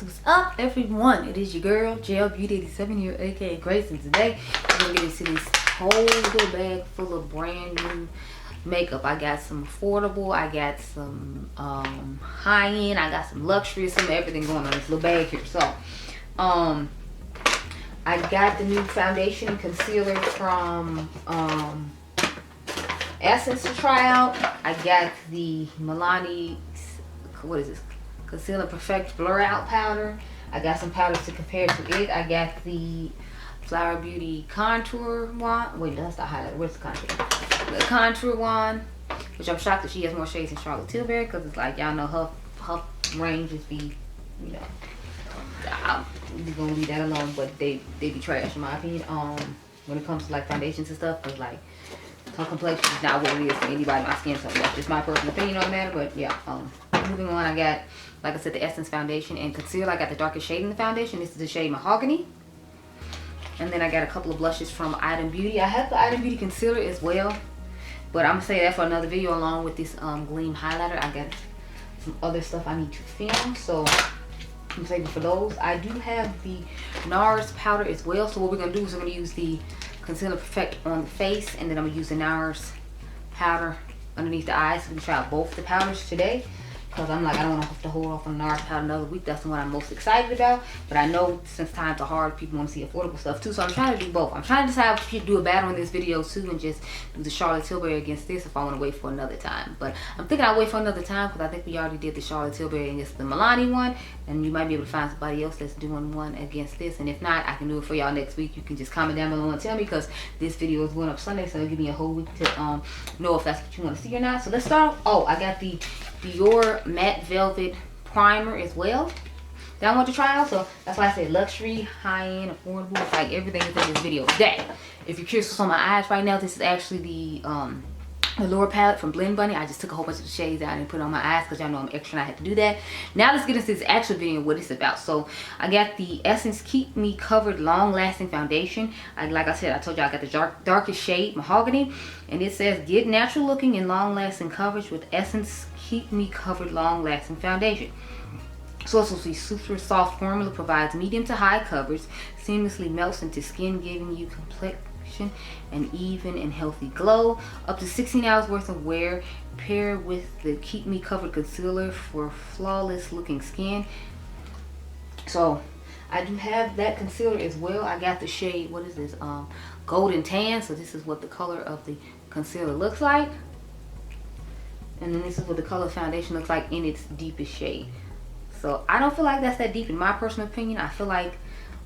What's up, everyone? It is your girl, Beauty 87 here, aka Grace, and today we're gonna get into this whole little bag full of brand new makeup. I got some affordable, I got some high-end, I got some luxury, some everything going on in this little bag here. So I got the new foundation and concealer from Essence to try out. I got the Milani, what is this, Concealer Perfect Blur Out powder. I got some powders to compare to it. I got the Flower Beauty contour wand. Wait, that's the highlighter. Where's the contour? The contour wand, which I'm shocked that she has more shades than Charlotte Tilbury, because it's like, y'all know her range is be, you know, I'm gonna leave that alone, but they be trash in my opinion. When it comes to like foundations and stuff, because like her complexion is not what it is for anybody. My skin tone. That's just my personal opinion on the matter. But yeah, moving on, I got, like I said, the Essence foundation and concealer. I got the darkest shade in the foundation. This is the shade Mahogany. And then I got a couple of blushes from Item Beauty. I have the Item Beauty concealer as well, but I'm gonna say that for another video along with this Gleam highlighter. I got some other stuff I need to film, so I'm saving for those. I do have the Nars powder as well. So what we're gonna do is we're gonna use the Concealer Perfect on the face, and then I'm gonna use the Nars powder underneath the eyes. So we can try out both the powders today, because I'm like, I don't want to have to hold off on Nars powder another week. That's the one I'm most excited about. But I know since times are hard, people want to see affordable stuff too. So I'm trying to do both. I'm trying to decide if I should do a battle in this video too, and just do the Charlotte Tilbury against this, if I want to wait for another time. But I'm thinking I'll wait for another time, because I think we already did the Charlotte Tilbury against the Milani one. And you might be able to find somebody else that's doing one against this. And if not, I can do it for y'all next week. You can just comment down below and tell me, because this video is going up Sunday. So it'll give me a whole week to know if that's what you want to see or not. So let's start. Oh, I got the Dior Matte Velvet Primer as well that I want to try out. So that's why I say luxury, high-end, affordable. It's like everything is in this video today. If you're curious what's on my eyes right now, this is actually the Allure palette from Blend Bunny. I just took a whole bunch of the shades out and put it on my eyes, because y'all know I'm extra and I had to do that. Now let's get into this actual video and what it's about. So I got the Essence Keep Me Covered Long Lasting Foundation. Like I said, I told y'all I got the darkest shade Mahogany, and it says get natural looking and long lasting coverage with Essence Keep Me Covered Long Lasting Foundation. So it's supposed to be super soft formula, provides medium to high coverage, seamlessly melts into skin, giving you complexion and even and healthy glow. Up to 16 hours worth of wear. Pair with the Keep Me Covered concealer for flawless looking skin. So I do have that concealer as well. I got the shade, what is this, golden tan. So this is what the color of the concealer looks like, and then this is what the color foundation looks like in its deepest shade. So I don't feel like that's that deep in my personal opinion. I feel like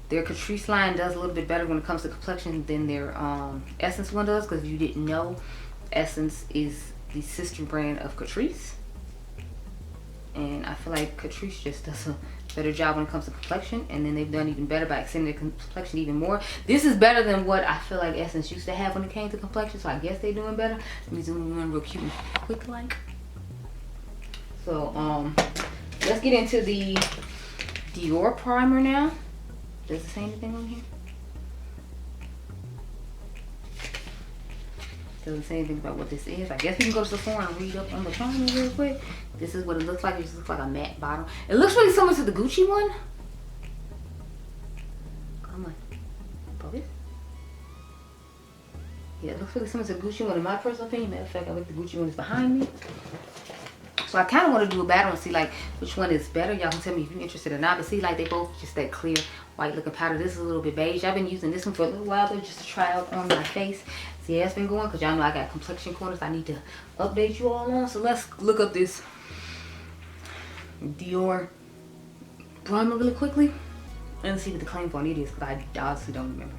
their Catrice line does a little bit better when it comes to complexion than their Essence one does, because if you didn't know, Essence is the sister brand of Catrice. And I feel like Catrice just does a better job when it comes to complexion, and then they've done even better by extending their complexion even more. This is better than what I feel like Essence used to have when it came to complexion, so I guess they're doing better. Let me zoom in real cute and quick like. So let's get into the Dior primer now. Does it say anything on here? Doesn't say anything about what this is. I guess we can go to Sephora and read up on the primer real quick. This is what it looks like. It just looks like a matte bottom. It looks really similar to the Gucci one. Come on. Focus. Yeah, it looks really similar to the Gucci one in my personal opinion. Matter of fact, I think the Gucci one is behind me. So I kind of want to do a battle and see like which one is better. Y'all can tell me if you're interested or not. But see, like they both just that clear white looking powder. This is a little bit beige. I've been using this one for a little while though, just to try out on my face. See how it's been going, because y'all know I got complexion corners I need to update you all on. So let's look up this Dior primer really quickly and see what the claim for it is, because I honestly don't remember.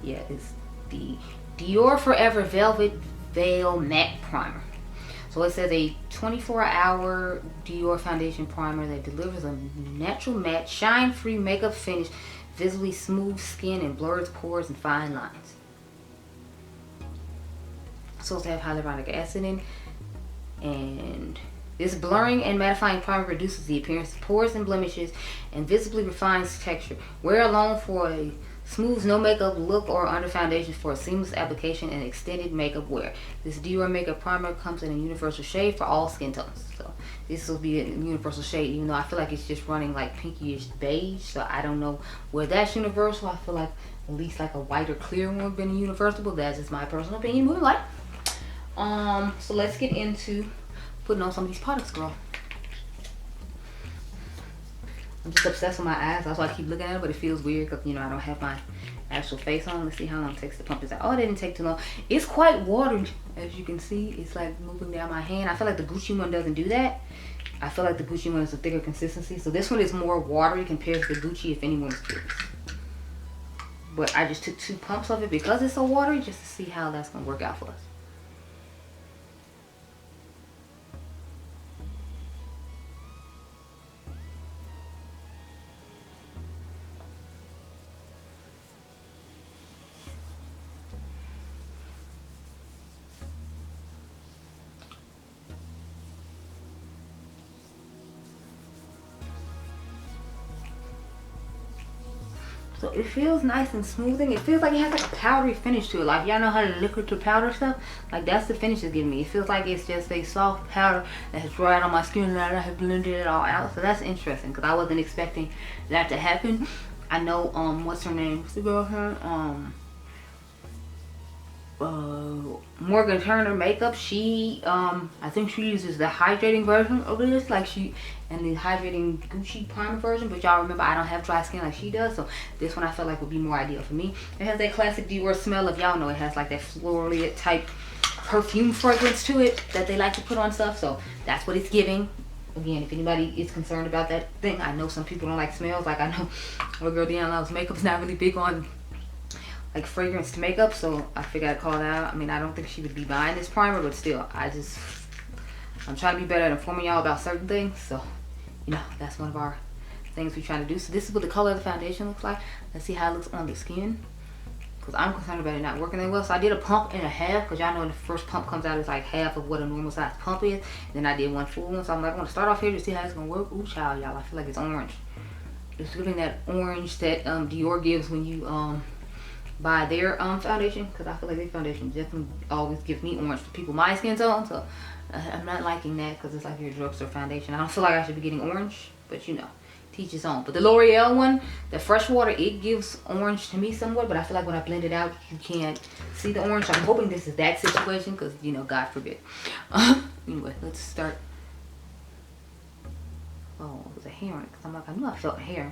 Yeah, it's the Dior Forever Velvet Veil Matte Primer. So it says a 24-hour Dior foundation primer that delivers a natural matte, shine-free makeup finish, visibly smooth skin and blurs pores and fine lines. It's supposed to have hyaluronic acid in, and this blurring and mattifying primer reduces the appearance of pores and blemishes and visibly refines texture. Wear alone for a Smooths no makeup look or under foundation for a seamless application and extended makeup wear. This Dior makeup primer comes in a universal shade for all skin tones. So this will be a universal shade, even though I feel like it's just running like pinkyish beige. So I don't know where that's universal. I feel like at least like a white or clear one would be universal, but that's just my personal opinion. Moving on. So let's get into putting on some of these products, girl. I'm just obsessed with my eyes. That's why I keep looking at it, but it feels weird because, you know, I don't have my actual face on. Let's see how long it takes to pump this out. Oh, it didn't take too long. It's quite watery, as you can see. It's like moving down my hand. I feel like the Gucci one doesn't do that. I feel like the Gucci one is a thicker consistency. So this one is more watery compared to the Gucci, if anyone's curious. But I just took 2 pumps of it because it's so watery, just to see how that's going to work out for us. So it feels nice and smoothing. It feels like it has like a powdery finish to it. Like, y'all know how to liquid to powder stuff? Like, that's the finish it's giving me. It feels like it's just a soft powder that has dried on my skin and I have blended it all out. So that's interesting because I wasn't expecting that to happen. I know, what's her name? What's the girl here? Morgan Turner makeup, she I think she uses the hydrating version of this, like and the hydrating Gucci primer version, but y'all remember I don't have dry skin like she does, so this one I felt like would be more ideal for me. It has that classic Dior smell. If y'all know, it has like that florally type perfume fragrance to it that they like to put on stuff, so that's what it's giving. Again, if anybody is concerned about that thing, I know some people don't like smells. Like, I know our girl Dionluvsmakeup is not really big on like fragrance to makeup, so I figured I'd call it out. I mean, I don't think she would be buying this primer, but still, I'm trying to be better at informing y'all about certain things, so, you know, that's one of our things we're trying to do. So this is what the color of the foundation looks like. Let's see how it looks on the skin, because I'm concerned about it not working that well. So I did a pump and a half, because y'all know the first pump comes out is like half of what a normal size pump is. Then I did one full one, so I'm like, I'm going to start off here to see how it's going to work. Ooh, child, y'all, I feel like it's orange. It's giving that orange that Dior gives when you buy their foundation, because I feel like their foundation definitely always gives me orange for people my skin tone, so I'm not liking that because it's like your drugstore foundation. I don't feel like I should be getting orange, but you know, teach his own. But the L'Oreal one, the fresh water, it gives orange to me somewhat, but I feel like when I blend it out, you can't see the orange. So I'm hoping this is that situation, because, you know, God forbid. Anyway, let's start. Oh, it was a hair on it, because I'm like, I knew I felt hair.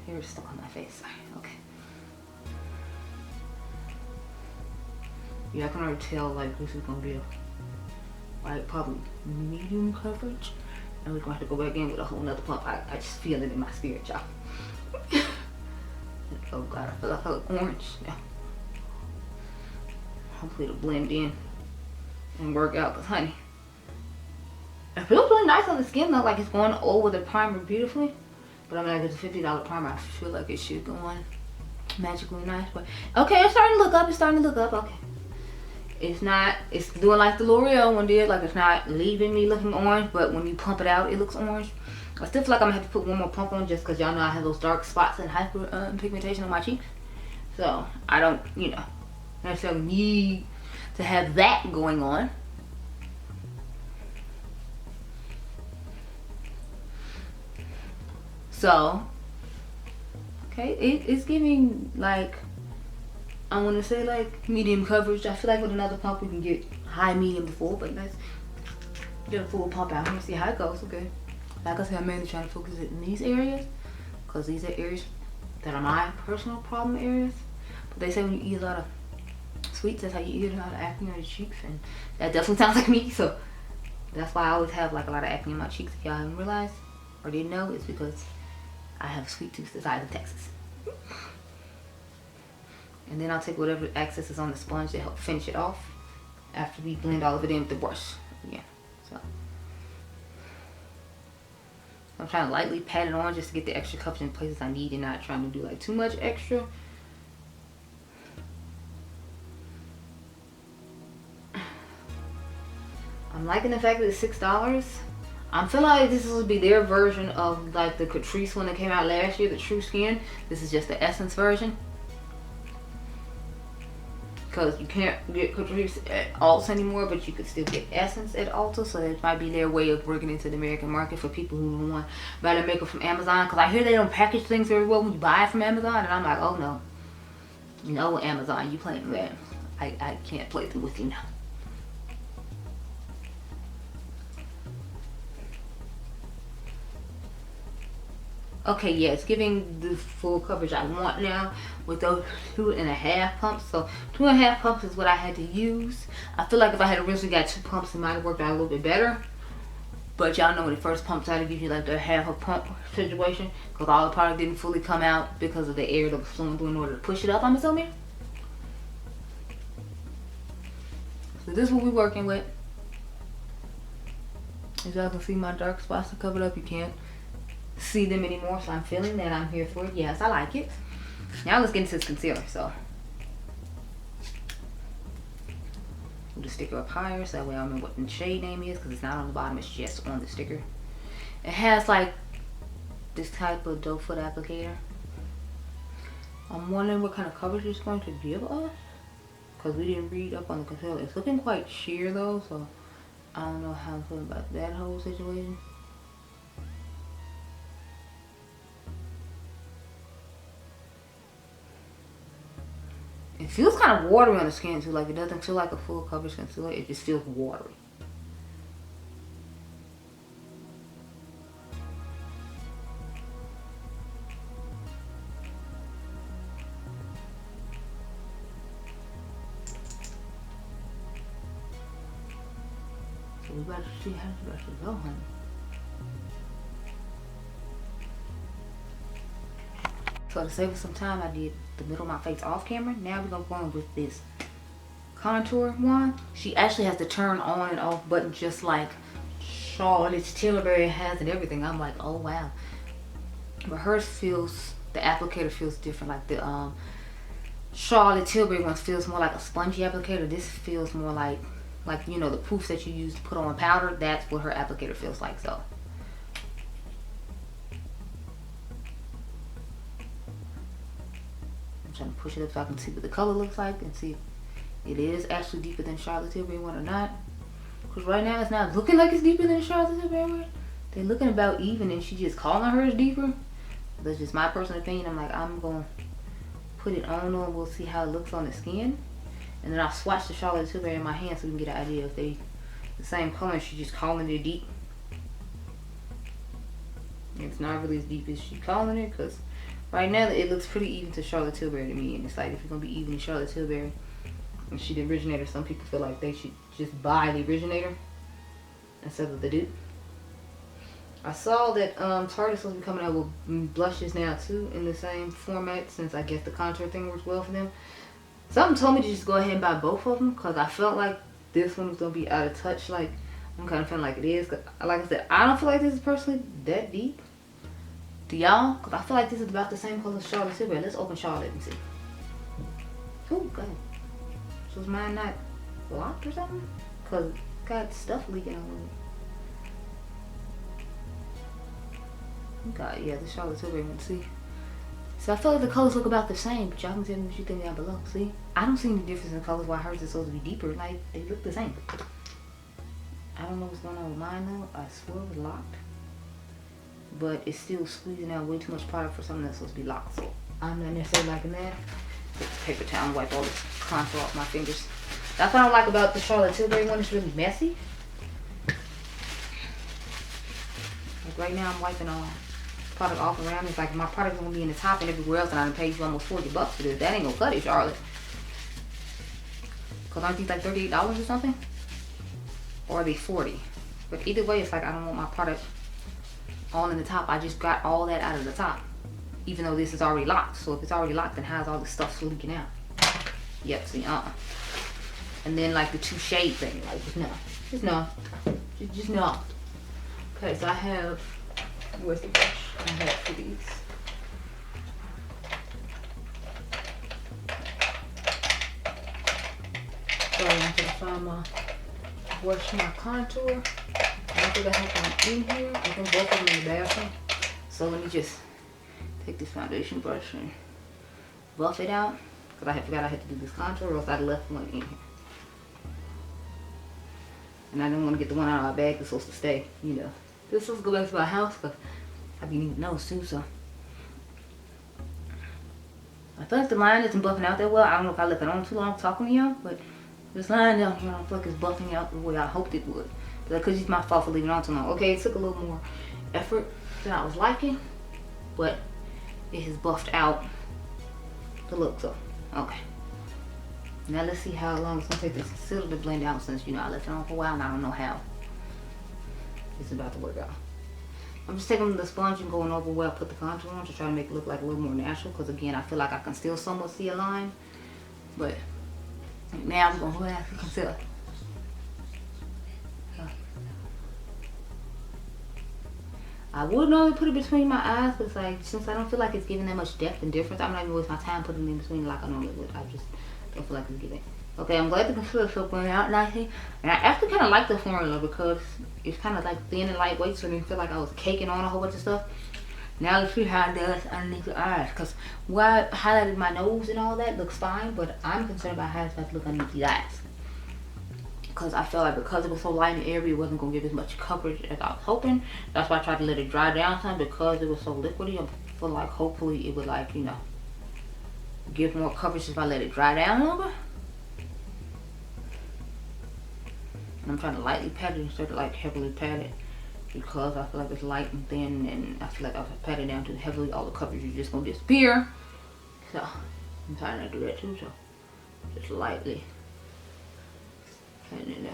Hair is stuck on my face. Sorry. Okay. Yeah, I can already tell, like, this is gonna be a, like, probably medium coverage, and we're gonna have to go back in with a whole nother pump. I just feel it in my spirit, y'all. Oh God, I feel like I look orange. Yeah. Hopefully it'll blend in and work out, cause honey, it feels really nice on the skin though, like it's going over the primer beautifully. But I mean, like, it's a $50 primer. I feel like it should go on magically nice. But okay, it's starting to look up. It's starting to look up. Okay. It's not, it's doing like the L'Oreal one did, like it's not leaving me looking orange, but when you pump it out, it looks orange. I still feel like I'm gonna have to put one more pump on, just because y'all know I have those dark spots and hyper pigmentation on my cheeks. So I don't, you know, necessarily need to have that going on. So, okay, it's giving like, I want to say like medium coverage. I feel like with another pump we can get high, medium to full, but let's get a full pump out here and see how it goes. Okay, like I said, I'm mainly trying to focus it in these areas, because these are areas that are my personal problem areas. But they say when you eat a lot of sweets, that's how you eat a lot of acne on your cheeks, and that definitely sounds like me. So that's why I always have like a lot of acne on my cheeks. If y'all haven't realized or didn't know, it's because I have a sweet tooth the size of Texas. And then I'll take whatever excess is on the sponge to help finish it off after we blend all of it in with the brush again. So I'm trying to lightly pat it on just to get the extra coverage in places I need, and not trying to do like too much extra. I'm liking the fact that it's $6. I'm feeling like this will be their version of like the Catrice one that came out last year, the True Skin. This is just the Essence version. because you can't get Catrice at Ulta anymore, but you could still get Essence at Ulta. So it might be their way of working into the American market for people who want buy their makeup from Amazon. Because I hear they don't package things very well when you buy it from Amazon, and I'm like, oh no, no Amazon, you playing with that? I can't play with you now. Okay, yeah, it's giving the full coverage I want now with those 2.5 pumps. So 2.5 pumps is what I had to use. I feel like if I had originally got 2 pumps, it might have worked out a little bit better. But y'all know when it first pumps out, it gives you like the half a pump situation, because all the product didn't fully come out because of the air that was flowing through in order to push it up, I'm assuming. So this is what we're working with. As y'all can see, my dark spots are covered up. You can't see them anymore, so I'm feeling that I'm here for it. Yes, I like it. Now let's get into this concealer. So put the sticker up higher so that way I remember what the shade name is, because it's not on the bottom, it's just on the sticker. It has like this type of doe foot applicator. I'm wondering what kind of coverage it's going to give us, because we didn't read up on the concealer. It's looking quite sheer though, so I don't know how I'm feeling about that whole situation. It feels kind of watery on the skin too, like it doesn't feel like a full coverage concealer, it just feels watery. So we about to see how this brush will go, honey. So to save us some time, I did the middle of my face off camera. Now we're gonna go on with this contour one. She actually has the turn on and off button just like Charlotte Tilbury has and everything. I'm like, oh wow. But hers feels, the applicator feels different. Like the Charlotte Tilbury one feels more like a spongy applicator. This feels more like you know, the poofs that you use to put on powder. That's what her applicator feels like. So trying to push it up so I can see what the color looks like and see if it is actually deeper than Charlotte Tilbury one or not. Because right now it's not looking like it's deeper than Charlotte Tilbury one. They're looking about even, and she just calling hers deeper. That's just my personal opinion. I'm like, I'm going to put it on and we'll see how it looks on the skin. And then I'll swatch the Charlotte Tilbury in my hand so we can get an idea if they the same color. She's just calling it deep. It's not really as deep as she's calling it, because right now it looks pretty even to Charlotte Tilbury to me. And it's like, if you're going to be even to Charlotte Tilbury and she the originator, some people feel like they should just buy the originator instead of the dupe. I saw that Target's supposed to be coming out with blushes now too in the same format, since I guess the contour thing works well for them. Something told me to just go ahead and buy both of them, because I felt like this one was going to be out of touch. Like, I'm kind of feeling like it is. Cause like I said, I don't feel like this is personally that deep. Do y'all? Because I feel like this is about the same color as Charlotte Tilbury. Let's open Charlotte and see. Oh, good. So is mine not locked or something? Because it's got stuff leaking all over. Okay, yeah, the Charlotte Tilbury one. See? So I feel like the colors look about the same, but y'all can tell me what you think down below. See? I don't see any difference in colors why hers is supposed to be deeper. Like, they look the same. I don't know what's going on with mine though. I swear it was locked. But it's still squeezing out way too much product for something that's supposed to be locked. So I'm not necessarily liking that. Get the paper towel and wipe all this contour off my fingers. That's what I don't like about the Charlotte Tilbury one. It's really messy. Like right now I'm wiping all product off around me. It's like my product's gonna be in the top and everywhere else, and I done paid you almost $40 for this. That ain't gonna cut it, Charlotte. Cause aren't these like $38 or something? Or are they 40? But either way, it's like I don't want my product all in the top. I just got all that out of the top, even though this is already locked. So if it's already locked, then how's all this stuff leaking out? Yep, see, and then like the 2 shade thing, like just no. Okay, so I have, where's the brush? I have 2 of these. So I'm gonna find my brush, my contour. I think I have one in here. I think both of them in the bathroom. So let me just take this foundation brush and buff it out. because I forgot I had to do this contour, or else I left one in here. And I didn't want to get the one out of my bag that's supposed to stay, you know. This is supposed to go back to my house, because I be needing those too, so. I feel like the line isn't buffing out that well. I don't know if I left it on too long talking to y'all, but this line down here, I don't feel like it's buffing out the way I hoped it would. But that could just be my fault for leaving it on too long. Okay, it took a little more effort than I was liking, but it has buffed out the look, so, okay. Now let's see how long it's gonna take this concealer to blend out, since, you know, I left it on for a while and I don't know how it's about to work out. I'm just taking the sponge and going over where I put the contour on to try to make it look like a little more natural, because again, I feel like I can still somewhat see a line, but now I'm gonna go after concealer. I would normally put it between my eyes, but it's like, since I don't feel like it's giving that much depth and difference, I'm not even waste my time putting it in between like I normally would. I just don't feel like it's giving. Okay, I'm glad the concealer is blending out nicely. And I actually kind of like the formula because it's kind of like thin and lightweight, so I didn't feel like I was caking on a whole bunch of stuff. Now let's see how it does underneath the eyes, because where I highlighted my nose and all that looks fine, but I'm concerned about how it's about to look underneath the eyes. Because I felt like because it was so light and airy, it wasn't going to give as much coverage as I was hoping. That's why I tried to let it dry down some, because it was so liquidy. I feel like hopefully it would, like, you know, give more coverage if I let it dry down a little bit. And I'm trying to lightly pat it instead of like heavily pat it, because I feel like it's light and thin, and I feel like if I pat it down too heavily, all the coverage is just going to disappear. So I'm trying to do that too, so just lightly. And then,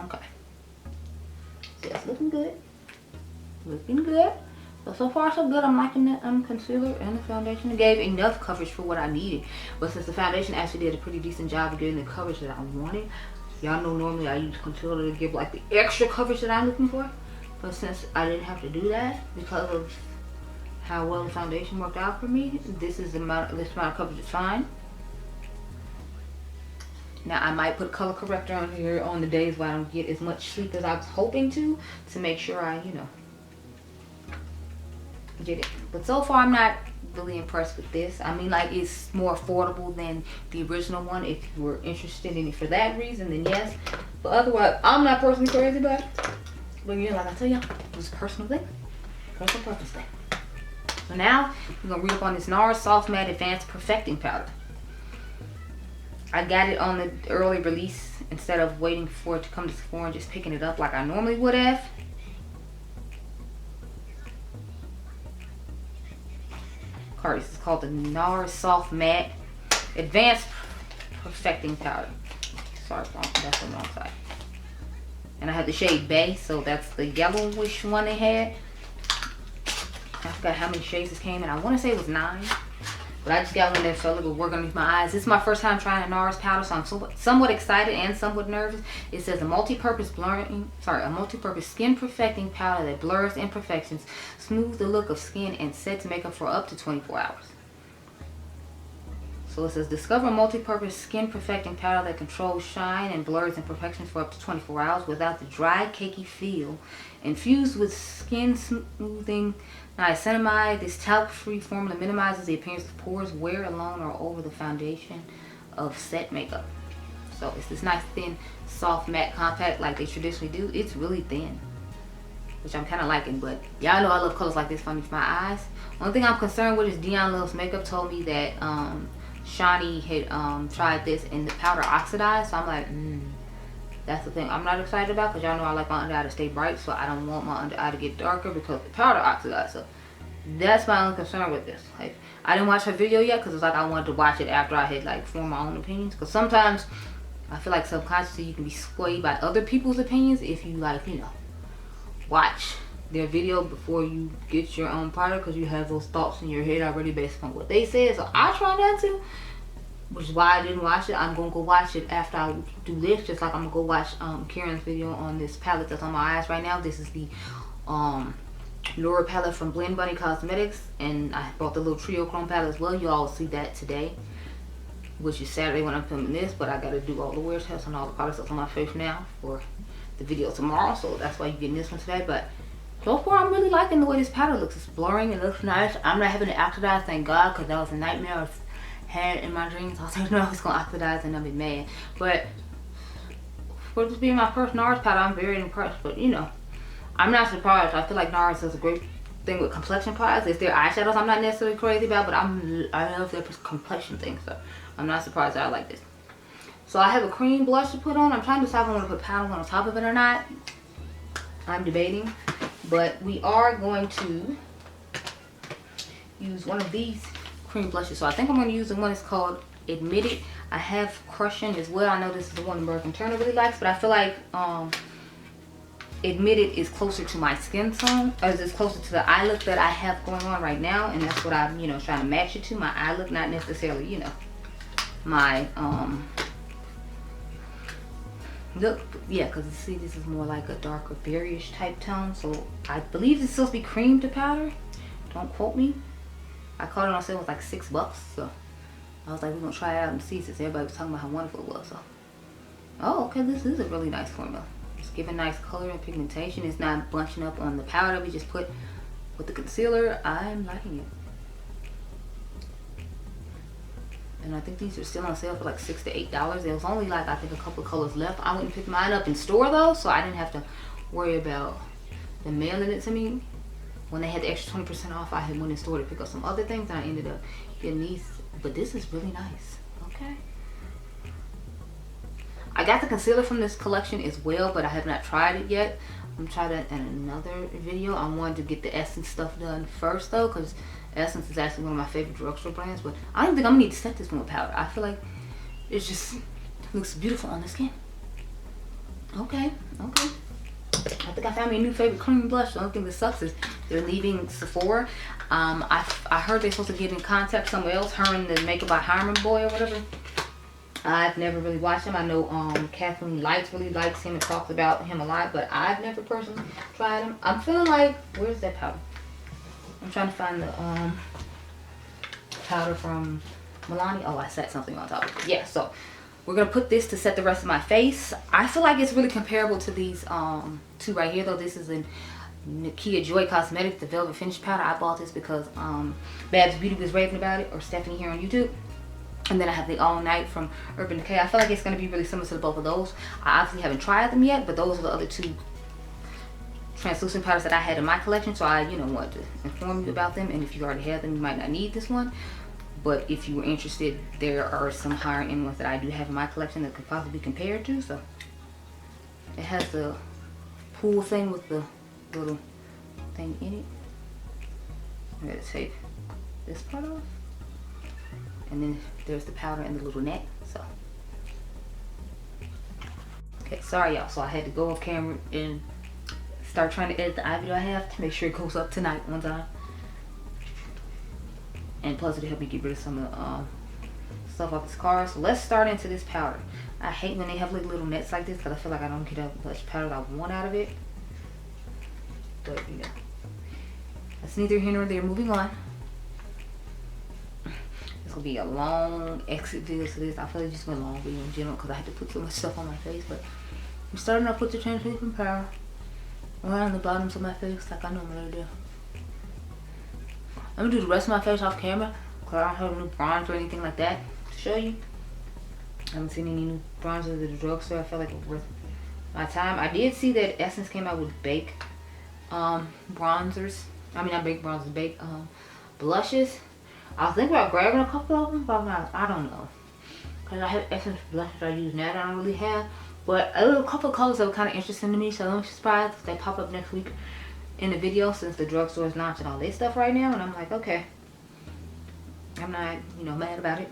okay, so it's looking good. Looking good. So far so good. I'm liking the concealer and the foundation. It gave enough coverage for what I needed, but since the foundation actually did a pretty decent job of getting the coverage that I wanted, y'all know normally I use concealer to give like the extra coverage that I'm looking for. But since I didn't have to do that because of how well the foundation worked out for me, this amount of coverage is fine. Now I might put color corrector on here on the days where I don't get as much sleep as I was hoping to make sure I, you know, get it. But so far I'm not really impressed with this. I mean, like, it's more affordable than the original one. If you were interested in it for that reason, then yes. But otherwise, I'm not personally crazy about it. But you know, like I tell y'all, it's a personal thing. Personal preference thing. So now, we're going to read up on this Nars Soft Matte Advanced Perfecting Powder. I got it on the early release instead of waiting for it to come to Sephora and just picking it up like I normally would have. This is called the Nars Soft Matte Advanced Perfecting Powder. Sorry, that's on the wrong side. And I had the shade Bay, so that's the yellowish one they had. I forgot how many shades this came in. I want to say it was 9. But I just got one that felt like it would work underneath my eyes. This is my first time trying a Nars powder, so I'm somewhat excited and somewhat nervous. It says a multi-purpose skin perfecting powder that blurs imperfections, smooths the look of skin, and sets makeup for up to 24 hours. So it says discover a multi-purpose skin perfecting powder that controls shine and blurs imperfections for up to 24 hours without the dry, cakey feel. Infused with skin smoothing niacinamide, this talc-free formula minimizes the appearance of pores, wear alone or over the foundation of set makeup. So it's this nice thin, soft matte compact like they traditionally do. It's really thin, which I'm kind of liking, but y'all know I love colors like this underneath my eyes. One thing I'm concerned with is Dionluvsmakeup told me that Shani had tried this and the powder oxidized, so I'm like, that's the thing I'm not excited about, because y'all know I like my under eye to stay bright, so I don't want my under eye to get darker because the powder oxidized. So that's my only concern with this. Like, I didn't watch her video yet because it's like I wanted to watch it after I had like formed my own opinions, because sometimes I feel like subconsciously you can be swayed by other people's opinions if you, like, you know, watch their video before you get your own product, because you have those thoughts in your head already based on what they said. So I try not to, which is why I didn't watch it. I'm gonna go watch it after I do this, just like I'm gonna go watch Kieran's video on this palette that's on my eyes right now. This is the Laura palette from Blend Bunny Cosmetics, and I bought the little trio chrome palette as well. You all will see that today. which is Saturday when I'm filming this, but I gotta do all the wear tests on all the products that's on my face now for the video tomorrow, so that's why you're getting this one today. But so far I'm really liking the way this powder looks. It's blurring, it looks nice. I'm not having to oxidize, thank God, because that was a nightmare I had in my dreams. I was like, no, it's gonna oxidize and I'll be mad. But for this being my first Nars powder, I'm very impressed. But you know, I'm not surprised. I feel like Nars does a great thing with complexion products. It's their eyeshadows I'm not necessarily crazy about, but I love their complexion thing, so I'm not surprised that I like this. So I have a cream blush to put on. I'm trying to decide if I want to put powder on top of it or not. I'm debating, but we are going to use one of these cream blushes. So I think I'm going to use the one that's called Admit It. I have Crushing as well. I know this is the one American Turner really likes, but I feel like Admit It is closer to my skin tone, as it's closer to the eye look that I have going on right now, and that's what I'm, you know, trying to match it to, my eye look, not necessarily, you know, my look. Yeah, because you see, this is more like a darker berryish type tone, so I believe it's supposed to be cream to powder. Don't quote me. I caught it on sale with like $6, so I was like, we're gonna try it out and see, since everybody was talking about how wonderful it was. So, oh, okay, this is a really nice formula. It's giving nice color and pigmentation. It's not bunching up on the powder we just put with the concealer. I'm liking it. And I think these are still on sale for like $6 to $8. There was only like, I think, a couple of colors left. I wouldn't pick mine up in store though, so I didn't have to worry about them mailing it to me. When they had the extra 20% off, I had went in store to pick up some other things, and I ended up getting these. But this is really nice. Okay. I got the concealer from this collection as well, but I have not tried it yet. I'm trying it in another video. I wanted to get the Essence stuff done first though, because Essence is actually one of my favorite drugstore brands. But I don't think I'm gonna need to set this one with powder. I feel like it just looks beautiful on the skin. Okay, okay. I think I found me a new favorite cream blush. The only thing that sucks is they're leaving Sephora. I heard they're supposed to get in contact somewhere else, her and the Makeup by Harmon boy or whatever. I've never really watched him. I know Kathleen Lights really likes him and talks about him a lot, but I've never personally tried him. I'm feeling like, where's that powder? I'm trying to find the powder from Milani. Oh, I set something on top of it. Yeah, so we're gonna put this to set the rest of my face. I feel like it's really comparable to these two right here though. This is in Nakia Joy Cosmetics, the Velvet Finish powder. I bought this because Babs Beauty was raving about it, or Stephanie here on YouTube. And then I have the All Night from Urban Decay. I feel like it's going to be really similar to both of those. I obviously haven't tried them yet, but those are the other two translucent powders that I had in my collection. So I, you know, wanted to inform you about them. And if you already have them, you might not need this one. But if you were interested, there are some higher end ones that I do have in my collection that could possibly be compared to. So it has the pool thing with the little thing in it. I'm going to take this part off. And then there's the powder and the little net. So okay, sorry y'all, so I had to go off camera and start trying to edit the eye video I have to make sure it goes up tonight one time. And plus it'll help me get rid of some of the stuff off this card. So let's start into this powder. I hate when they have like little nets like this, because I feel like I don't get as much powder that I want out of it. But you know, that's neither here nor there. Moving on. Will be a long exit video to this. I feel like just went long video in general because I had to put so much stuff on my face. But I'm starting off with the translucent powder around the bottoms of my face like I normally do. I'm gonna do the rest of my face off camera because I don't have a new bronze or anything like that to show you. I haven't seen any new bronzers at the drugstore. I feel like it was worth my time. I did see that Essence came out with Bake bronzers. I mean, not Bake bronzers, Bake blushes. I was thinking about grabbing a couple of them, but I don't know. Because I have Essence blushes I use now that I don't really have. But a couple of colors that were kind of interesting to me, so I'm surprised if they pop up next week in the video, since the drugstore is launching all this stuff right now. And I'm like, okay. I'm not, you know, mad about it.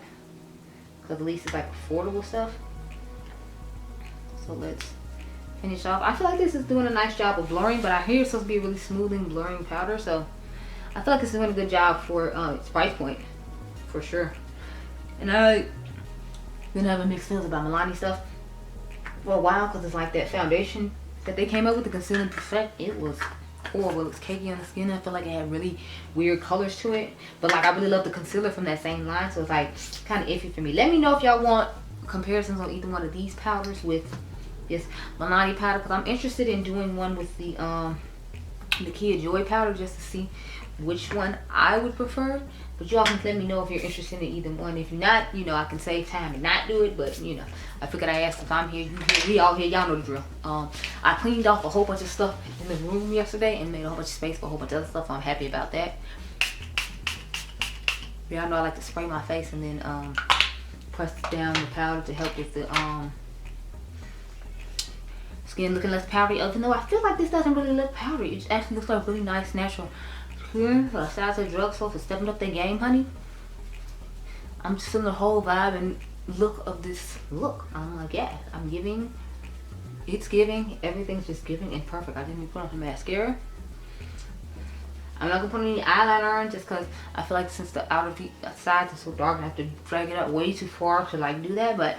Because at least it's like affordable stuff. So let's finish off. I feel like this is doing a nice job of blurring, but I hear it's supposed to be a really smoothing, blurring powder. So I feel like it's doing a good job for its price point, for sure. And I've been having mixed feelings about Milani stuff for a while, because it's like that foundation that they came up with, the Conceal and Perfect. It was horrible. It looks cakey on the skin. I feel like it had really weird colors to it. But like I really love the concealer from that same line. So it's like kind of iffy for me. Let me know if y'all want comparisons on either one of these powders with this Milani powder. Because I'm interested in doing one with the Kia Joy powder just to see which one I would prefer. But y'all can let me know if you're interested in either one. If you're not, you know, I can save time and not do it. But, you know, I figured I asked if I'm here, you here, we all here, y'all know the drill. I cleaned off a whole bunch of stuff in the room yesterday and made a whole bunch of space for a whole bunch of other stuff. I'm happy about that. Y'all know I like to spray my face and then press down the powder to help with the skin looking less powdery. Even though I feel like this doesn't really look powdery. It actually looks like really nice natural. For the size of drugstore for stepping up their game, honey. I'm just feeling the whole vibe and look of this look. I'm like, yeah, I'm giving. It's giving. Everything's just giving and perfect. I didn't even put on the mascara. I'm not gonna put any eyeliner on just because I feel like since the outer sides are so dark, I have to drag it up way too far to like do that. But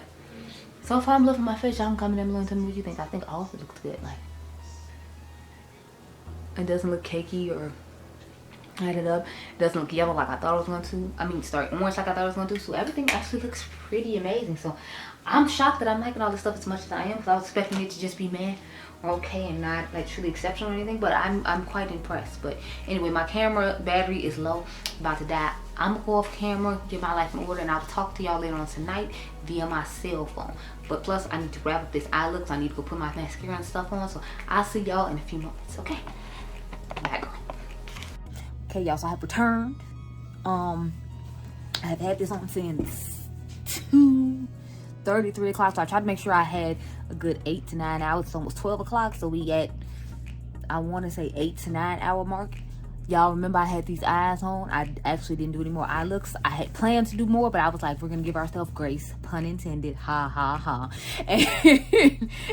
so far, I'm loving my face. Y'all can comment down below and tell me what you think. I think all of it looks good. Like, it doesn't look cakey or added up. It doesn't look yellow like I thought it was going to. I mean, sorry, orange like I thought it was going to. So everything actually looks pretty amazing. So I'm shocked that I'm liking all this stuff as much as I am, because I was expecting it to just be meh or okay and not like truly exceptional or anything. But I'm quite impressed. But anyway, my camera battery is low, about to die. I'm gonna go off camera, get my life in order, and I'll talk to y'all later on tonight via my cell phone. But plus, I need to wrap up this eye look, so I need to go put my mascara and stuff on. So I'll see y'all in a few moments. Okay, bye, girl. Okay, y'all, so I have returned. I have had this on since 2:30, 3 o'clock. So I tried to make sure I had a good 8 to 9 hours. It's almost 12 o'clock. So we at, I want to say 8 to 9 hour mark. Y'all remember I had these eyes on. I actually didn't do any more eye looks. I had planned to do more, but I was like, we're going to give ourselves grace. Pun intended. Ha, ha, ha.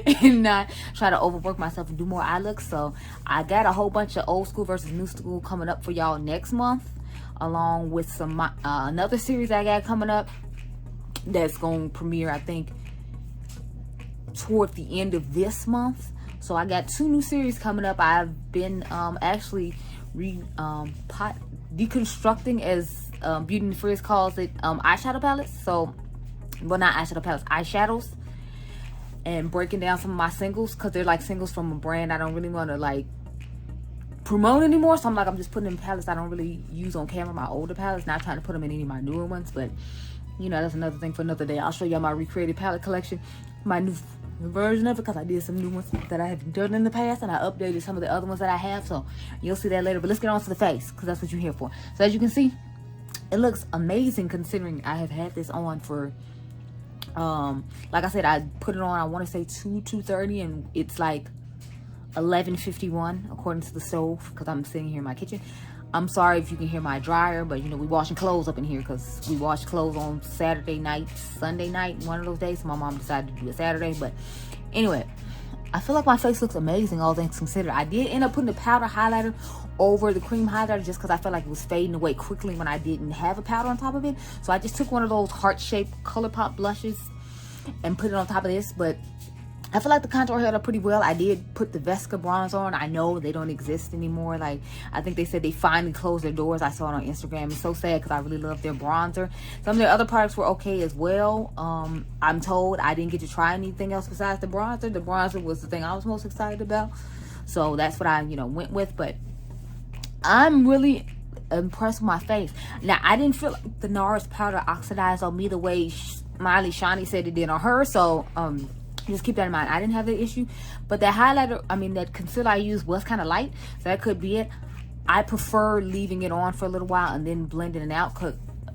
And not try to overwork myself and do more eye looks. So I got a whole bunch of old school versus new school coming up for y'all next month. Along with some another series I got coming up. That's going to premiere, I think, toward the end of this month. So I got 2 new series coming up. I've been actually deconstructing, as Beauty and the Frizz calls it, eyeshadow palettes. So, well, not eyeshadow palettes, eyeshadows, and breaking down some of my singles, because they're like singles from a brand I don't really want to like promote anymore. So I'm like, I'm just putting in palettes I don't really use on camera, my older palettes, not trying to put them in any of my newer ones. But you know, that's another thing for another day. I'll show y'all my recreated palette collection, my new version of it, because I did some new ones that I have done in the past, and I updated some of the other ones that I have. So you'll see that later. But let's get on to the face, because that's what you're here for. So as you can see, it looks amazing considering I have had this on for like I said, I put it on, I want to say 2:30, and it's like 11:51 according to the stove, because I'm sitting here in my kitchen. I'm sorry if you can hear my dryer, but you know, we washing clothes up in here, because we wash clothes on Saturday night, Sunday night, one of those days. So my mom decided to do it Saturday. But anyway, I feel like my face looks amazing, all things considered. I did end up putting the powder highlighter over the cream highlighter just because I felt like it was fading away quickly when I didn't have a powder on top of it. So I just took one of those heart-shaped ColourPop blushes and put it on top of this. But I feel like the contour held up pretty well. I did put the Vesca bronzer on. I know they don't exist anymore. Like, I think they said they finally closed their doors. I saw it on Instagram. It's so sad because I really love their bronzer. Some of their other products were okay as well. I'm told I didn't get to try anything else besides the bronzer. The bronzer was the thing I was most excited about. So that's what I, you know, went with. But I'm really impressed with my face. Now, I didn't feel like the Nars powder oxidized on me the way Miley Shani said it did on her. So, just keep that in mind. I didn't have that issue. But that highlighter, I mean, that concealer I used was kind of light. So that could be it. I prefer leaving it on for a little while and then blending it out,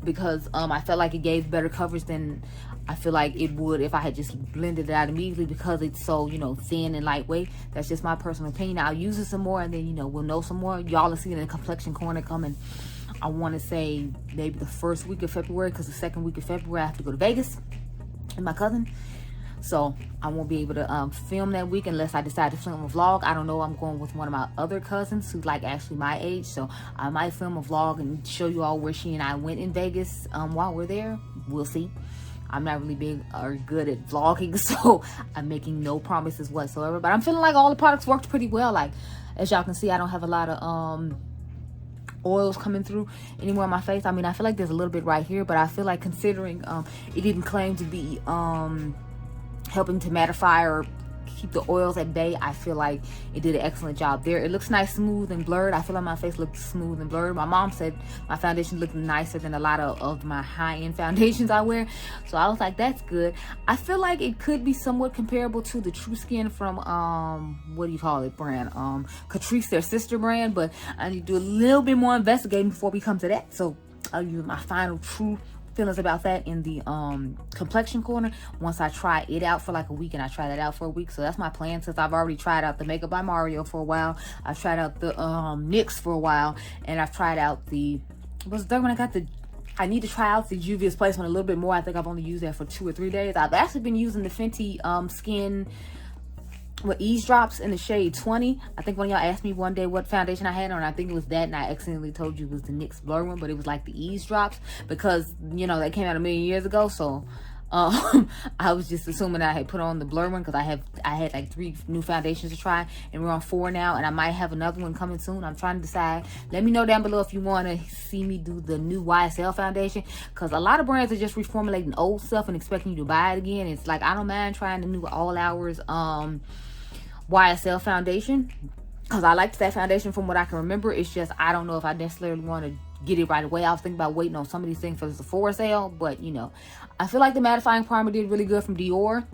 because I felt like it gave better coverage than I feel like it would if I had just blended it out immediately, because it's so, you know, thin and lightweight. That's just my personal opinion. I'll use it some more, and then, you know, we'll know some more. Y'all will see it in the complexion corner coming, I want to say maybe the first week of February, because the second week of February I have to go to Vegas with my cousin. So I won't be able to film that week unless I decide to film a vlog. I don't know. I'm going with one of my other cousins who's like actually my age. So I might film a vlog and show you all where she and I went in Vegas while we're there. We'll see. I'm not really big or good at vlogging, so I'm making no promises whatsoever. But I'm feeling like all the products worked pretty well. Like, As y'all can see, I don't have a lot of oils coming through anymore on my face. I mean, I feel like there's a little bit right here, but I feel like considering it didn't claim to be helping to mattify or keep the oils at bay, I feel like it did an excellent job there. It looks nice, smooth, and blurred. I feel like my face looks smooth and blurred. My mom said my foundation looked nicer than a lot of my high-end foundations I wear, so I was like, that's good. I feel like it could be somewhat comparable to the True Skin from what do you call it brand, Catrice, their sister brand, but I need to do a little bit more investigating before we come to that. So I'll use my final true feelings about that in the complexion corner once I try it out for like a week, and I try that out for a week. So that's my plan, since I've already tried out the Makeup by Mario for a while. I've tried out the NYX for a while, and I've tried out the, what's the third one I got? I need to try out the Juvia's Place one a little bit more. I think I've only used that for 2 or 3 days. I've actually been using the Fenty Skin with Eavesdrops in the shade 20. I think one of y'all asked me one day what foundation I had on. I think it was that, and I accidentally told you it was the NYX Blur one, but it was like the Eavesdrops because, you know, that came out a million years ago. So I was just assuming I had put on the Blur one because I had like 3 new foundations to try, and we're on 4 now, and I might have another one coming soon. I'm trying to decide. Let me know down below if you want to see me do the new YSL foundation, because a lot of brands are just reformulating old stuff and expecting you to buy it again. It's like, I don't mind trying the new All Hours YSL foundation because I liked that foundation from what I can remember. It's just, I don't know if I necessarily want to get it right away. I was thinking about waiting on some of these things for the Sephora sale, but you know, I feel like the mattifying primer did really good from Dior.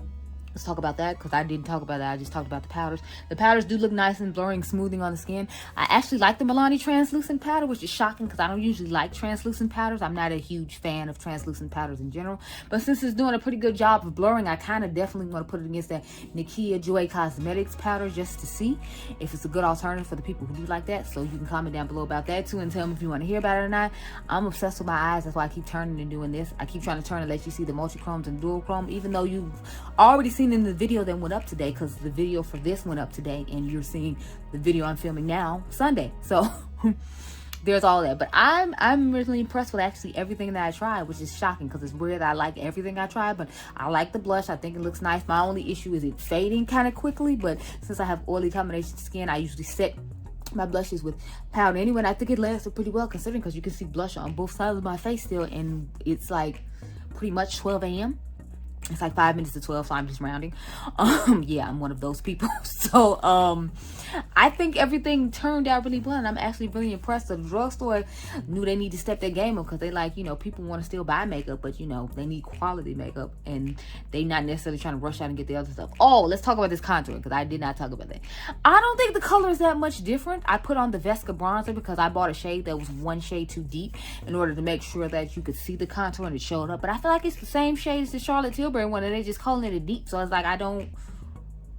Let's talk about that, because I didn't talk about that. I just talked about the powders. The powders do look nice and blurring, smoothing on the skin. I actually like the Milani translucent powder, which is shocking because I don't usually like translucent powders. I'm not a huge fan of translucent powders in general. But since it's doing a pretty good job of blurring, I kind of definitely want to put it against that Nikia Joy Cosmetics powder just to see if it's a good alternative for the people who do like that. So you can comment down below about that too and tell me if you want to hear about it or not. I'm obsessed with my eyes. That's why I keep turning and doing this. I keep trying to turn and let you see the multi-chromes and dual chrome, even though you've already seen in the video that went up today, because the video for this went up today and you're seeing the video I'm filming now Sunday. So there's all that. But I'm really impressed with actually everything that I tried, which is shocking because it's weird that I like everything I tried. But I like the blush. I think it looks nice. My only issue is it fading kind of quickly, but since I have oily combination skin, I usually set my blushes with powder anyway, and I think it lasted pretty well considering, because you can see blush on both sides of my face still, and it's like pretty much 12 a.m. It's like 5 minutes to 12, so I'm just rounding. Yeah, I'm one of those people. So I think everything turned out really well, and I'm actually really impressed. The drugstore knew they need to step their game up, because they like, you know, people want to still buy makeup, but you know, they need quality makeup, and they not necessarily trying to rush out and get the other stuff. Oh, let's talk about this contouring, because I did not talk about that. I don't think the color is that much different. I put on the Vesca bronzer because I bought a shade that was 1 shade too deep in order to make sure that you could see the contour and it showed up, but I feel like it's the same shade as the Charlotte Tilbury one, and they're just calling it a deep, so it's like I don't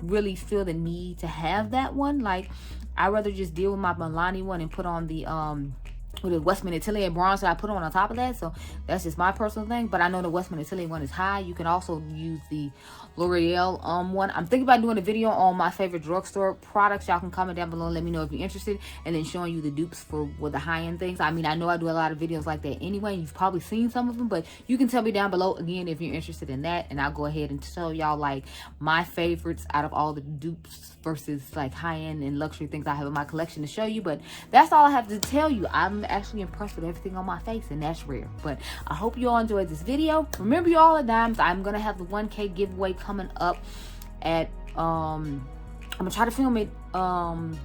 really feel the need to have that one. Like, I'd rather just deal with my Milani one and put on the with the Westman Atelier bronzer I put on top of that. So that's just my personal thing, but I know the Westman Atelier one is high. You can also use the L'Oreal one. I'm thinking about doing a video on my favorite drugstore products. Y'all can comment down below and let me know if you're interested, and then showing you the dupes for with the high-end things. I mean, I know I do a lot of videos like that anyway, and you've probably seen some of them, but you can tell me down below again if you're interested in that, and I'll go ahead and tell y'all like my favorites out of all the dupes versus like high-end and luxury things I have in my collection to show you. But that's all I have to tell you. I'm actually impressed with everything on my face, and that's rare. But I hope you all enjoyed this video. Remember, you all are dimes. I'm gonna have the 1K giveaway coming up at I'm gonna try to film it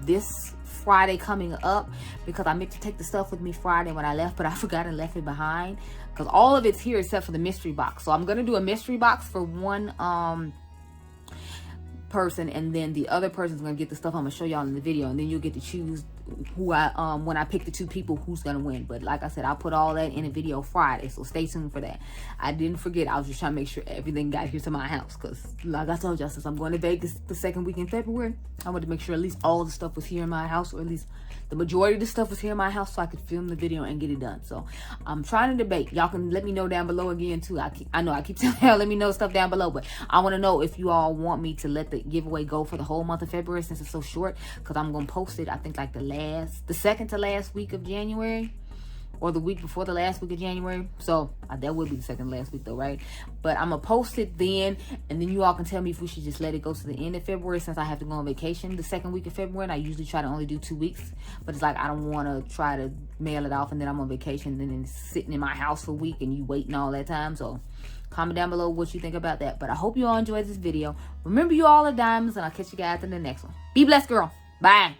this Friday coming up, because I meant to take the stuff with me Friday when I left, but I forgot and left it behind, because all of it's here except for the mystery box. So I'm gonna do a mystery box for one person, and then the other person's gonna get the stuff I'm gonna show y'all in the video, and then you'll get to choose who I when I pick the 2 people who's gonna win. But like I said, I'll put all that in a video Friday, so stay tuned for that. I didn't forget. I was just trying to make sure everything got here to my house, because like I told y'all, since I'm going to Vegas the 2nd week in February, I wanted to make sure at least all the stuff was here in my house, or at least the majority of the stuff was here in my house, so I could film the video and get it done. So I'm trying to debate. Y'all can let me know down below again too. I know I keep telling y'all let me know stuff down below, but I want to know if you all want me to let the giveaway go for the whole month of February, since it's so short, because I'm gonna post it I think like the 2nd to last week of January. or the week before the last week of January. So that would be the second to last week though, right? But I'm gonna post it then, and then you all can tell me if we should just let it go to the end of February, since I have to go on vacation the second week of February, and I usually try to only do 2 weeks. But it's like I don't want to try to mail it off and then I'm on vacation and then it's sitting in my house for a week and you waiting all that time. So comment down below what you think about that. But I hope you all enjoyed this video. Remember, you all are diamonds, and I'll catch you guys in the next one. Be blessed, girl. Bye.